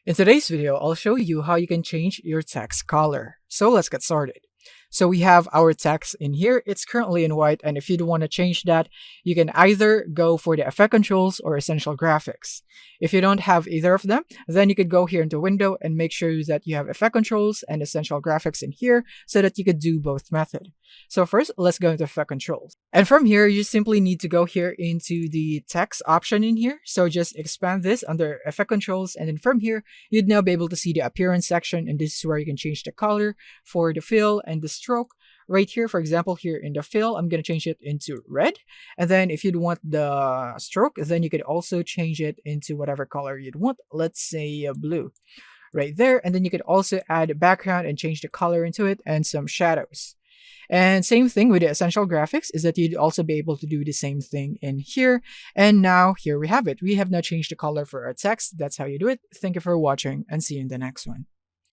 In today's video, I'll show you how you can change your text color. So let's get started. So we have our text in here. It's currently in white, and if you don't want to change that, you can either go for the effect controls or essential graphics. If you don't have either of them, then you could go here into window and make sure that you have effect controls and essential graphics in here so that you could do both method. So first, let's go into effect controls. And from here, you simply need to go here into the text option in here. So just expand this under effect controls, and then from here, you'd now be able to see the appearance section, and this is where you can change the color for the fill and the stroke. Right here, for example, here in the fill, I'm going to change it into red. And then if you'd want the stroke, then you could also change it into whatever color you'd want. Let's say blue right there. And then you could also add a background and change the color into it and some shadows. And same thing with the essential graphics is that you'd also be able to do the same thing in here. And now here we have it. We have now changed the color for our text. That's how you do it. Thank you for watching and see you in the next one.